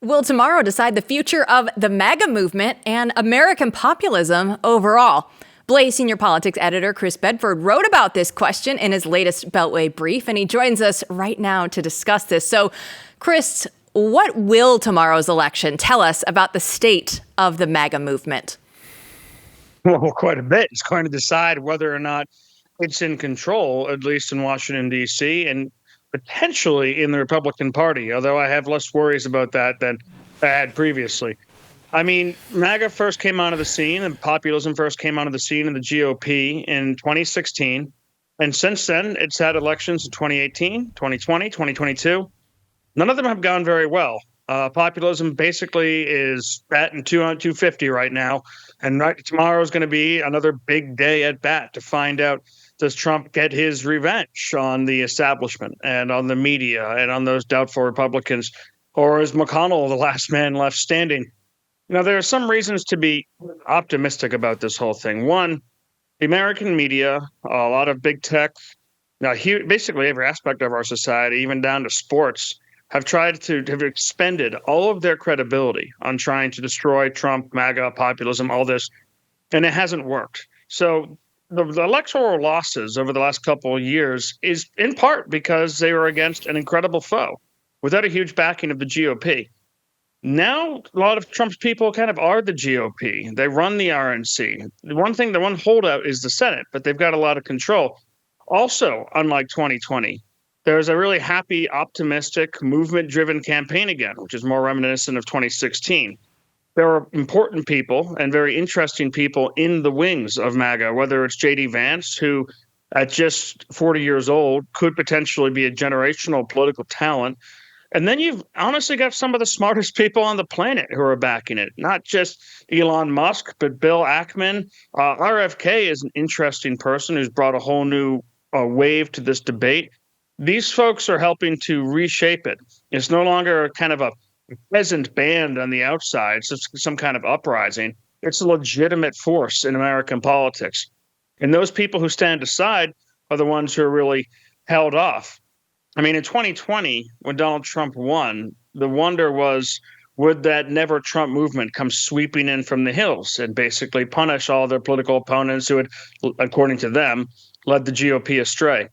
Will tomorrow decide the future of the MAGA movement and American populism overall? Blaze senior politics editor Chris Bedford wrote about this question in his latest Beltway brief, and he joins us right now to discuss this. So, Chris, what will tomorrow's election tell us about the state of the MAGA movement? Well, quite a bit. It's going to decide whether or not it's in control, at least in Washington, D.C., and potentially in the Republican Party, although I have less worries about that than I had previously. I mean, MAGA first came onto the scene and populism first came onto the scene in the GOP in 2016. And since then, it's had elections in 2018, 2020, 2022. None of them have gone very well. Populism basically is batting 250 right now. And tomorrow is going to be another big day at bat to find out, does Trump get his revenge on the establishment and on the media and on those doubtful Republicans? Or is McConnell the last man left standing? Now, there are some reasons to be optimistic about this whole thing. One, the American media, a lot of big tech, now basically every aspect of our society, even down to sports, have expended all of their credibility on trying to destroy Trump, MAGA, populism, all this, and it hasn't worked. So the electoral losses over the last couple of years is in part because they were against an incredible foe without a huge backing of the GOP. Now, a lot of Trump's people kind of are the GOP. They run the RNC. The one holdout is the Senate, but they've got a lot of control. Also, unlike 2020, there's a really happy, optimistic, movement-driven campaign again, which is more reminiscent of 2016. There are important people and very interesting people in the wings of MAGA, whether it's J.D. Vance, who at just 40 years old could potentially be a generational political talent. And then you've honestly got some of the smartest people on the planet who are backing it, not just Elon Musk, but Bill Ackman. RFK is an interesting person who's brought a whole new wave to this debate. These folks are helping to reshape it. It's no longer kind of a peasant band on the outside, it's some kind of uprising. It's a legitimate force in American politics. And those people who stand aside are the ones who are really held off. I mean, in 2020, when Donald Trump won, the wonder was, would that never Trump movement come sweeping in from the hills and basically punish all their political opponents who had, according to them, led the GOP astray?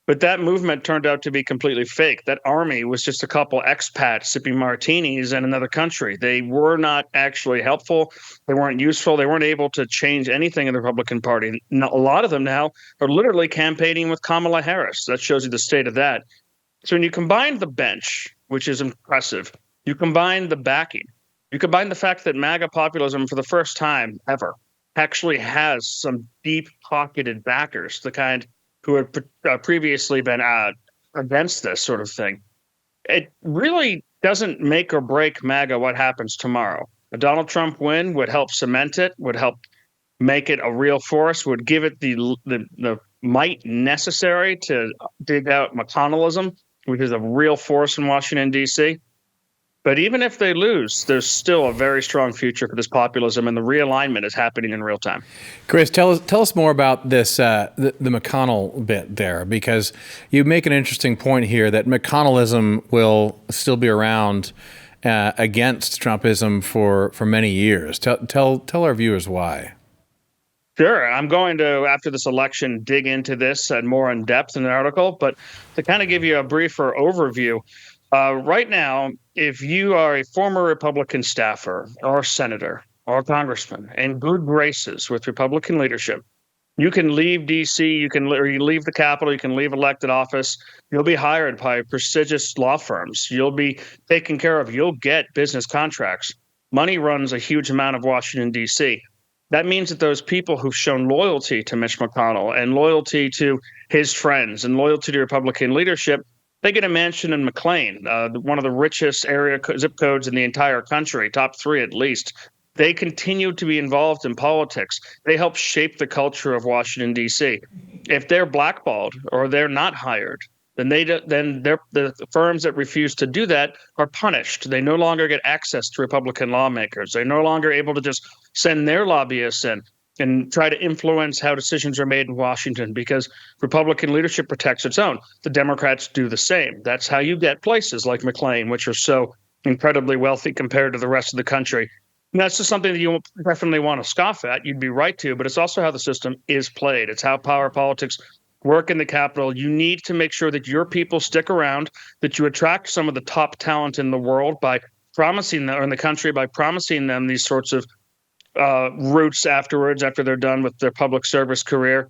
But that movement turned out to be completely fake. That army was just a couple expats sipping martinis in another country. They were not actually helpful. They weren't useful. They weren't able to change anything in the Republican Party. A lot of them now are literally campaigning with Kamala Harris. That shows you the state of that. So when you combine the bench, which is impressive, you combine the backing, you combine the fact that MAGA populism for the first time ever actually has some deep-pocketed backers, the kind who had previously been against this sort of thing. It really doesn't make or break MAGA what happens tomorrow. A Donald Trump win would help cement it, would help make it a real force, would give it the might necessary to dig out McConnellism, which is a real force in Washington, D.C. But even if they lose, there's still a very strong future for this populism, and the realignment is happening in real time. Chris, tell us more about this, the McConnell bit there, because you make an interesting point here that McConnellism will still be around against Trumpism for many years. Tell our viewers why. Sure. I'm going to, after this election, dig into this and more in depth in the article. But to kind of give you a briefer overview, right now, if you are a former Republican staffer or senator or congressman in good graces with Republican leadership, you can leave D.C., you leave the Capitol, you can leave elected office. You'll be hired by prestigious law firms. You'll be taken care of. You'll get business contracts. Money runs a huge amount of Washington, D.C. That means that those people who've shown loyalty to Mitch McConnell and loyalty to his friends and loyalty to Republican leadership, they get a mansion in McLean, one of the richest zip codes in the entire country, top 3 at least. They continue to be involved in politics. They help shape the culture of Washington, D.C. If they're blackballed or they're not hired, then the firms that refuse to do that are punished. They no longer get access to Republican lawmakers. They're no longer able to just send their lobbyists in and try to influence how decisions are made in Washington, because Republican leadership protects its own. The Democrats do the same. That's how you get places like McLean, which are so incredibly wealthy compared to the rest of the country. And that's just something that you definitely want to scoff at. You'd be right to, but it's also how the system is played. It's how power politics work in the Capitol. You need to make sure that your people stick around, that you attract some of the top talent in the world by promising them, or in the country, by promising them these sorts of routes afterwards, after they're done with their public service career.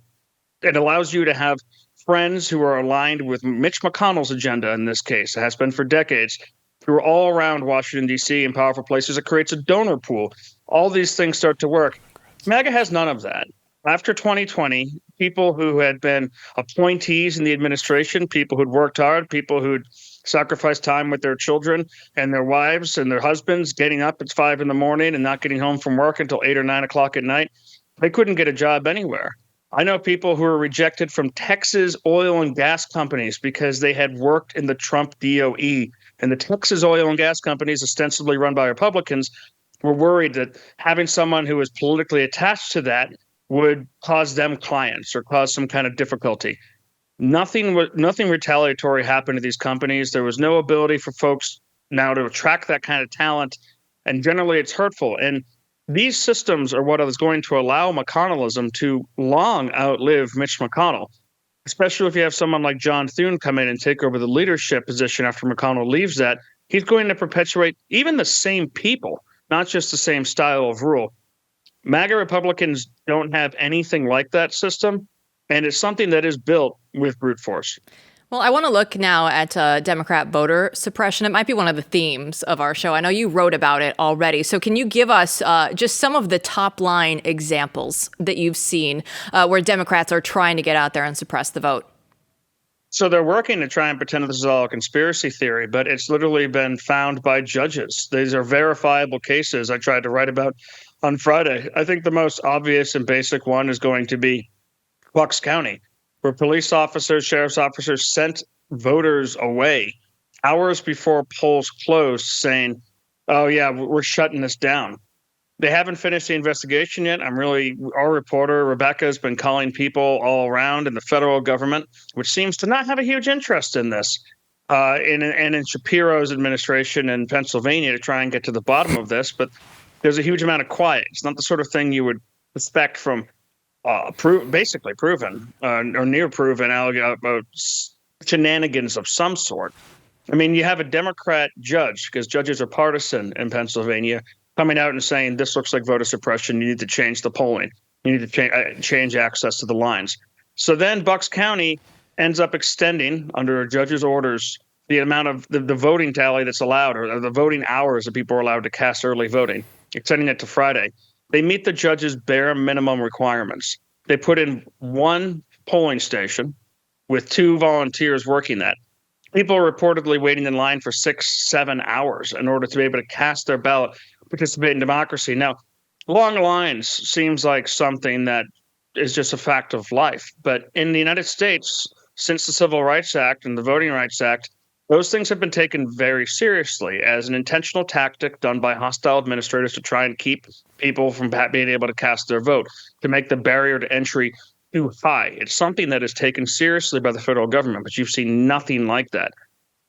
It allows you to have friends who are aligned with Mitch McConnell's agenda in this case. It has been for decades. Who are all around Washington, D.C. in powerful places. It creates a donor pool. All these things start to work. MAGA has none of that. After 2020, people who had been appointees in the administration, people who'd worked hard, people who'd sacrificed time with their children and their wives and their husbands, getting up at 5 a.m. and not getting home from work until 8 or 9 o'clock at night, they couldn't get a job anywhere. I know people who were rejected from Texas oil and gas companies because they had worked in the Trump DOE. And the Texas oil and gas companies, ostensibly run by Republicans, were worried that having someone who was politically attached to that would cause them clients or cause some kind of difficulty. Nothing retaliatory happened to these companies. There was no ability for folks now to attract that kind of talent. And generally, it's hurtful. And these systems are what is going to allow McConnellism to long outlive Mitch McConnell, especially if you have someone like John Thune come in and take over the leadership position after McConnell leaves that. He's going to perpetuate even the same people, not just the same style of rule. MAGA Republicans don't have anything like that system, and it's something that is built with brute force. Well, I want to look now at Democrat voter suppression. It might be one of the themes of our show. I know you wrote about it already. So can you give us just some of the top line examples that you've seen where Democrats are trying to get out there and suppress the vote? So they're working to try and pretend this is all a conspiracy theory, but it's literally been found by judges. These are verifiable cases I tried to write about on Friday. I think the most obvious and basic one is going to be Bucks County, where police officers, sheriff's officers sent voters away hours before polls closed saying, oh, yeah, we're shutting this down. They haven't finished the investigation yet. Our reporter, Rebecca, has been calling people all around in the federal government, which seems to not have a huge interest in this, and in Shapiro's administration in Pennsylvania to try and get to the bottom of this. But there's a huge amount of quiet. It's not the sort of thing you would expect from basically proven or near proven shenanigans of some sort. I mean, you have a Democrat judge, because judges are partisan in Pennsylvania, coming out and saying this looks like voter suppression. You need to change the polling. You need to change access to the lines. So then Bucks County ends up extending, under a judge's orders, the amount of the voting tally that's allowed, or the voting hours that people are allowed to cast early voting, extending it to Friday. They meet the judge's bare minimum requirements. They put in one polling station with 2 volunteers working that. People are reportedly waiting in line for 6-7 hours in order to be able to cast their ballot, participate in democracy. Now, long lines seems like something that is just a fact of life. But in the United States, since the Civil Rights Act and the Voting Rights Act, those things have been taken very seriously as an intentional tactic done by hostile administrators to try and keep people from being able to cast their vote, to make the barrier to entry too high. It's something that is taken seriously by the federal government, but you've seen nothing like that.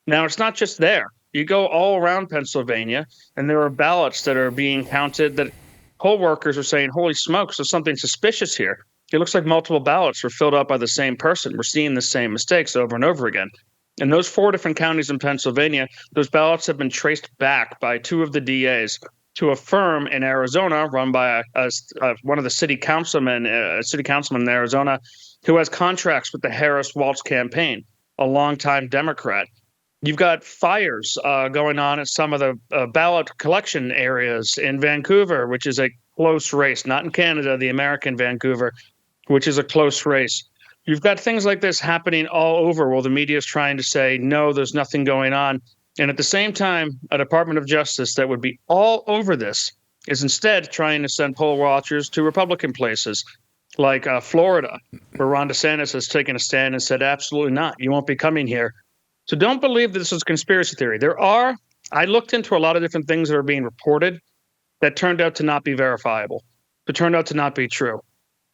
Now, it's not just there. You go all around Pennsylvania, and there are ballots that are being counted that poll workers are saying, holy smokes, there's something suspicious here. It looks like multiple ballots were filled out by the same person. We're seeing the same mistakes over and over again. In those 4 different counties in Pennsylvania, those ballots have been traced back by 2 of the DAs to a firm in Arizona run by one of the city councilmen in Arizona who has contracts with the Harris-Walz campaign, a longtime Democrat. You've got fires going on at some of the ballot collection areas in Vancouver, which is a close race, not in Canada, the American Vancouver, which is a close race. You've got things like this happening all over while the media is trying to say, no, there's nothing going on. And at the same time, a Department of Justice that would be all over this is instead trying to send poll watchers to Republican places like Florida, where Ron DeSantis has taken a stand and said, absolutely not. You won't be coming here. So don't believe that this is conspiracy theory. I looked into a lot of different things that are being reported that turned out to not be verifiable, that turned out to not be true.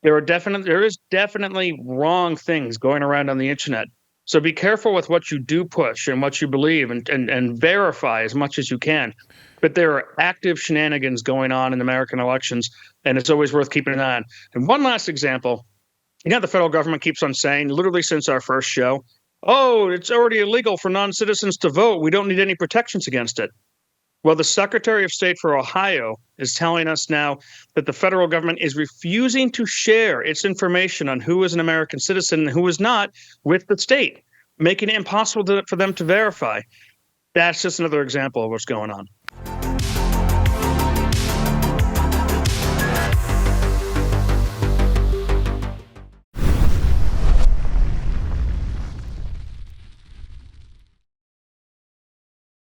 There is definitely wrong things going around on the internet So be careful with what you do push and what you believe, and verify as much as you can. But there are active shenanigans going on in American elections, and it's always worth keeping an eye on. And one last example, the federal government keeps on saying, literally since our first show, oh, it's already illegal for non-citizens to vote. We don't need any protections against it. Well, the Secretary of State for Ohio is telling us now that the federal government is refusing to share its information on who is an American citizen and who is not with the state, making it impossible for them to verify. That's just another example of what's going on.